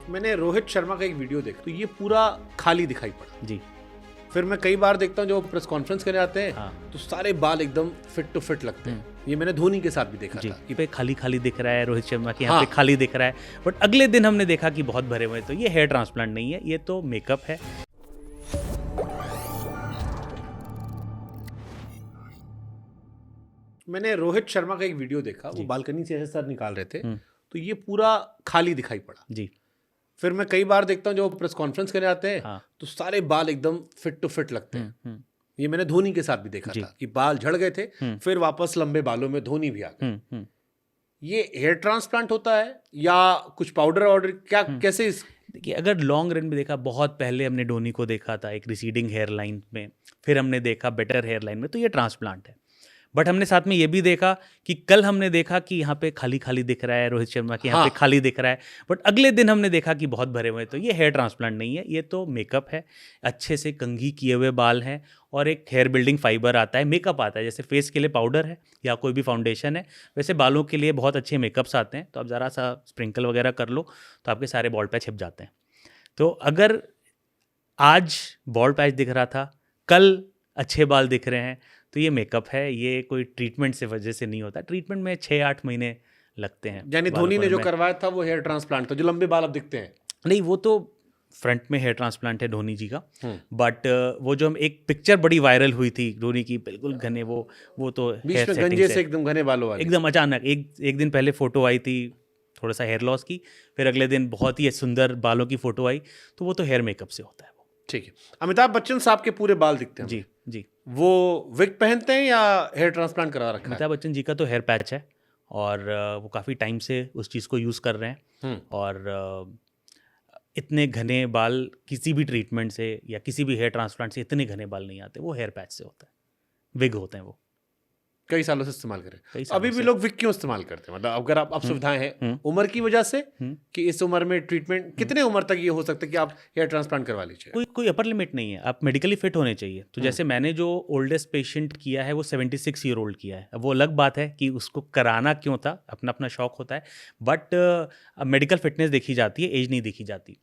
मैंने रोहित शर्मा का एक वीडियो देखा तो ये पूरा खाली दिखाई पड़ा जी। फिर मैं कई बार देखता हूँ जो प्रेस कॉन्फ्रेंस करने आते हैं हाँ। तो सारे बाल एकदम फिट टू फिट लगते हैं। ये मैंने धोनी के साथ भी देखा जी था कि पे खाली खाली दिख रहा है रोहित शर्मा के यहाँ हाँ। पे खाली दिख रहा है, बट अगले दिन हमने देखा कि बहुत भरे हुए हैं। तो ये हेयर ट्रांसप्लांट नहीं है, ये तो मेकअप है। मैंने रोहित शर्मा का एक वीडियो देखा, वो जी। बालकनी से ऐसे सर निकाल रहे थे तो ये पूरा खाली दिखाई पड़ा। जी। फिर मैं कई बार देखता हूँ जो प्रेस कॉन्फ्रेंस करने आते हैं हाँ। तो सारे बाल एकदम फिट टू फिट लगते हैं। ये मैंने धोनी के साथ भी देखा जी। था कि बाल झड़ गए थे फिर वापस लंबे बालों में धोनी भी आ गए। ये हेयर ट्रांसप्लांट होता है या कुछ पाउडर ऑर्डर क्या कैसे देखिए, अगर लॉन्ग रन में देखा, बहुत पहले हमने धोनी को देखा था एक रिसीडिंग हेयर लाइन में, फिर हमने देखा बेटर हेयर लाइन में, तो ये ट्रांसप्लांट है। बट हमने साथ में ये भी देखा कि कल हमने देखा कि यहाँ पे खाली खाली दिख रहा है रोहित शर्मा के यहाँ पे खाली दिख रहा है, बट अगले दिन हमने देखा कि बहुत भरे हुए हैं। तो ये हेयर ट्रांसप्लांट नहीं है, ये तो मेकअप है। अच्छे से कंघी किए हुए बाल हैं और एक हेयर बिल्डिंग फाइबर आता है, मेकअप आता है। जैसे फेस के लिए पाउडर है या कोई भी फाउंडेशन है, वैसे बालों के लिए बहुत अच्छे मेकअप्स आते हैं। तो आप ज़रा सा स्प्रिंकल वगैरह कर लो तो आपके सारे बॉल पैच छिप जाते हैं। तो अगर आज बॉल पैच दिख रहा था, कल अच्छे बाल दिख रहे हैं, तो ये मेकअप है। ये कोई ट्रीटमेंट से वजह से नहीं होता। ट्रीटमेंट में 6-8 महीने लगते हैं। यानी धोनी ने जो करवाया था वो हेयर ट्रांसप्लांट था, जो लंबे बाल अब दिखते हैं। नहीं, वो तो फ्रंट में हेयर ट्रांसप्लांट है धोनी जी का। बट वो जो हम एक पिक्चर बड़ी वायरल हुई थी धोनी की, बिल्कुल घने, वो तो बीच में गंजे से एकदम घने बालों वाले, एकदम अचानक एक दिन पहले फोटो आई थी थोड़ा सा हेयर लॉस की, फिर अगले दिन बहुत ही सुंदर बालों की फोटो आई। तो वो तो हेयर मेकअप से होता है। वो ठीक है। अमिताभ बच्चन साहब के पूरे बाल दिखते हैं जी जी। वो विग पहनते हैं या हेयर ट्रांसप्लांट करा रखा है? अमिताभ बच्चन जी का तो हेयर पैच है और वो काफ़ी टाइम से उस चीज़ को यूज़ कर रहे हैं। और इतने घने बाल किसी भी ट्रीटमेंट से या किसी भी हेयर ट्रांसप्लांट से इतने घने बाल नहीं आते। वो हेयर पैच से होता है, विग होते हैं वो। कई सालों से इस्तेमाल करें। कई सालों अभी भी से। लोग विग क्यों इस्तेमाल करते हैं? मतलब अगर आप सुविधाएं हैं उम्र की वजह से कि इस उम्र में ट्रीटमेंट कितने उम्र तक ये हो सकता है कि आप हेयर ट्रांसप्लांट करवा लीजिए? कोई अपर लिमिट नहीं है, आप मेडिकली फिट होने चाहिए। तो जैसे मैंने जो ओल्डेस्ट पेशेंट किया है वो 76 ईयर ओल्ड किया है। अब वो अलग बात है कि उसको कराना क्यों था, अपना अपना शौक होता है। बट मेडिकल फिटनेस देखी जाती है, एज नहीं देखी जाती।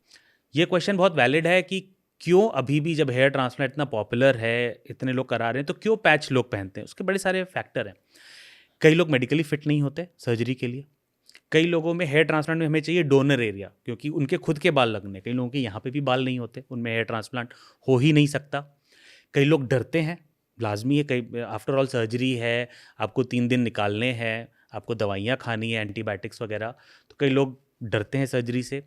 ये क्वेश्चन बहुत वैलिड है कि क्यों अभी भी जब हेयर ट्रांसप्लांट इतना पॉपुलर है, इतने लोग करा रहे हैं, तो क्यों पैच लोग पहनते हैं? उसके बड़े सारे फैक्टर हैं। कई लोग मेडिकली फिट नहीं होते सर्जरी के लिए। कई लोगों में हेयर ट्रांसप्लांट में हमें चाहिए डोनर एरिया, क्योंकि उनके खुद के बाल लगने। कई लोगों के यहाँ पे भी बाल नहीं होते, उनमें हेयर ट्रांसप्लांट हो ही नहीं सकता। कई लोग डरते हैं, लाजमी है। कई आफ्टर ऑल सर्जरी है, आपको 3 दिन निकालने हैं, आपको दवाइयाँ खानी है, एंटीबायोटिक्स वगैरह। तो कई लोग डरते हैं सर्जरी से।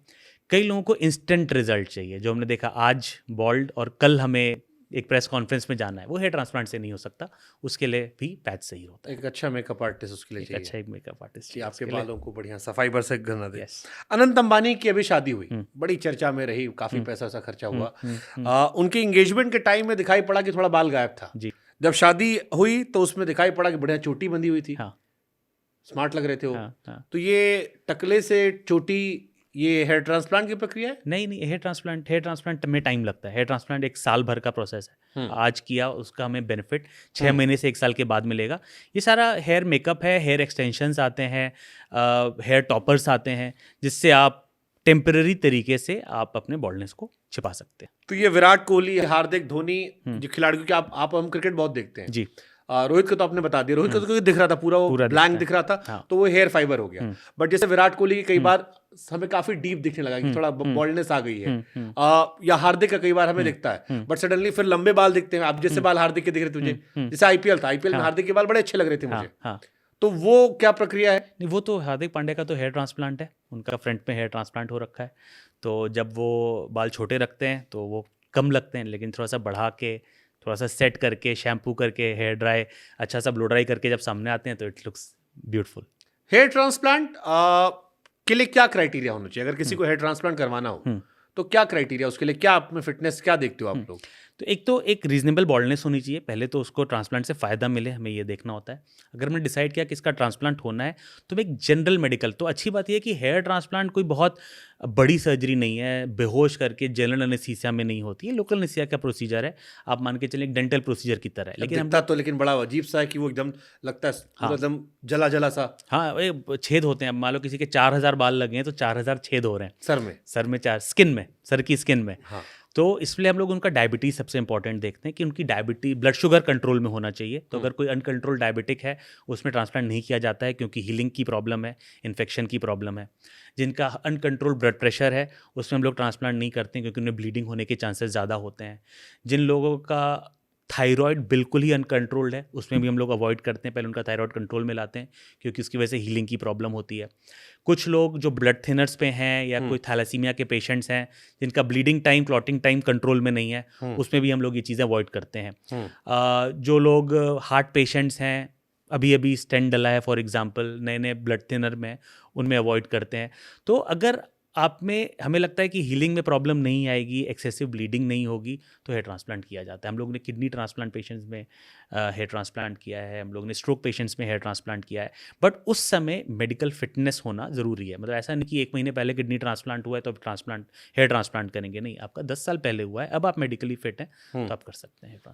कई लोगों को इंस्टेंट रिजल्ट चाहिए, जो हमने देखा आज बॉल्ड और कल हमें एक प्रेस कॉन्फ्रेंस में जाना है, वो हेयर ट्रांसप्लांट से नहीं हो सकता। उसके लिए भी पैच सही होता है। एक अच्छा मेकअप आर्टिस्ट उसके लिए चाहिए। अच्छा एक मेकअप आर्टिस्ट कि आपके बालों को बढ़िया सफाई बर से करना दे। Yes. अनंत अंबानी की अभी शादी हुई, बड़ी चर्चा में रही, काफी पैसा सा खर्चा हुआ। उनके एंगेजमेंट के टाइम में दिखाई पड़ा कि थोड़ा बाल गायब था। जी। जब शादी हुई तो उसमें दिखाई पड़ा कि बढ़िया चोटी बंधी हुई थी। हाँ। स्मार्ट लग रहे थे वो। हाँ। तो ये टकले से चोटी, ये हेयर ट्रांसप्लांट की प्रक्रिया है? नहीं, हेयर ट्रांसप्लांट में टाइम लगता है। हेयर ट्रांसप्लांट एक साल भर का प्रोसेस है। आज किया, उसका हमें बेनिफिट 6 महीने से 1 साल के बाद मिलेगा। ये सारा हेयर मेकअप है, हेयर एक्सटेंशंस आते हैं, हेयर टॉपर्स आते हैं, जिससे आप टेम्पररी तरीके से आप अपने बॉल्डनेस को छिपा सकते हैं। तो ये विराट कोहली, हार्दिक धोनी जो खिलाड़ियों के आप हम क्रिकेट बहुत देखते हैं जी। रोहित को तो आपने बता दिया, रोहित को तो दिख रहा था पूरा ब्लैंक दिख रहा था। हाँ। तो वो हेयर फाइबर हो गया। बट जैसे विराट कोहली की कई बार हमें काफी डीप दिखने लगा कि थोड़ा बॉल्डनेस आ गई है। या हार्दिक का कई बार हमें दिखता है, बट सडनली फिर लंबे बाल दिखते हैं। अब जैसे बाल हार्दिक के दिख रहे तुझे, जैसे आईपीएल था, आईपीएल में हार्दिक के बाल बड़े अच्छे लग रहे थे मुझे। तो वो क्या प्रक्रिया है? नहीं, वो तो हार्दिक पांड्या का तो हेयर ट्रांसप्लांट है, उनका फ्रंट में हेयर ट्रांसप्लांट हो रखा है। तो जब वो बाल छोटे रखते हैं तो वो कम लगते हैं, लेकिन थोड़ा सा बढ़ा के, थोड़ा सा सेट करके, शैम्पू करके, हेयर ड्राई अच्छा सा ब्लो ड्राई करके जब सामने आते हैं तो it looks beautiful. Hair transplant के लिए क्या क्राइटेरिया होना चाहिए? अगर किसी को हेयर ट्रांसप्लांट करवाना हो तो क्या क्राइटेरिया उसके लिए? क्या आप में फिटनेस क्या देखते हो आप लोग? तो एक तो एक रीजनेबल बॉल्डनेस होनी चाहिए, पहले तो उसको ट्रांसप्लांट से फ़ायदा मिले, हमें ये देखना होता है। अगर हमने डिसाइड किया कि इसका ट्रांसप्लांट होना है तो एक जनरल मेडिकल, तो अच्छी बात यह है कि हेयर ट्रांसप्लांट कोई बहुत बड़ी सर्जरी नहीं है, बेहोश करके जनरल एनेस्थीसिया में नहीं होती है, लोकल एनेस्थीसिया का प्रोसीजर है, आप मान के चलें एक डेंटल प्रोसीजर की तरह है। लेकिन दिखता तो लेकिन बड़ा अजीब सा है कि वो एकदम लगता है पूरा एकदम जला जला सा। हाँ, ये छेद होते हैं, मान लो किसी के 4000 बाल लगे हैं तो 4000 छेद हो रहे हैं सर में 4 स्किन में, सर की स्किन में। हाँ। तो इसलिए हम लोग उनका डायबिटीज़ सबसे इंपॉर्टेंट देखते हैं कि उनकी डायबिटीज ब्लड शुगर कंट्रोल में होना चाहिए। तो अगर कोई अनकंट्रोल डायबिटिक है उसमें ट्रांसप्लांट नहीं किया जाता है, क्योंकि हीलिंग की प्रॉब्लम है, इन्फेक्शन की प्रॉब्लम है। जिनका अनकंट्रोल ब्लड प्रेशर है उसमें हम लोग ट्रांसप्लांट नहीं करते हैं, क्योंकि उन्हें ब्लीडिंग होने के चांसेस ज़्यादा होते हैं। जिन लोगों का थायराइड बिल्कुल ही अनकंट्रोल्ड है उसमें भी हम लोग अवॉइड करते हैं, पहले उनका थायराइड कंट्रोल में लाते हैं, क्योंकि उसकी वजह से हीलिंग की प्रॉब्लम होती है। कुछ लोग जो ब्लड थिनर्स पे हैं या कोई थैलेसीमिया के पेशेंट्स हैं जिनका bleeding time, clotting time control में नहीं है, उसमें भी हम लोग ये चीज़ें अवॉइड करते हैं। जो लोग हार्ट पेशेंट्स हैं, अभी अभी स्टेंट डला है फॉर एग्जांपल, नए नए ब्लड थिनर में, उनमें अवॉइड करते हैं। तो अगर आप में हमें लगता है कि हीलिंग में प्रॉब्लम नहीं आएगी, एक्सेसिव ब्लीडिंग नहीं होगी, तो हेयर ट्रांसप्लांट किया जाता है। हम लोग ने किडनी ट्रांसप्लांट पेशेंट्स में हेयर ट्रांसप्लांट किया है, हम लोग ने स्ट्रोक पेशेंट्स में हेयर ट्रांसप्लांट किया है। बट उस समय मेडिकल फिटनेस होना ज़रूरी है। मतलब ऐसा नहीं कि 1 महीने पहले किडनी ट्रांसप्लांट हुआ है तो अब हेयर ट्रांसप्लांट करेंगे, नहीं, आपका 10 साल पहले हुआ है, अब आप मेडिकली फिट हैं तो आप कर सकते हैं हेयर ट्रांसप्लांट।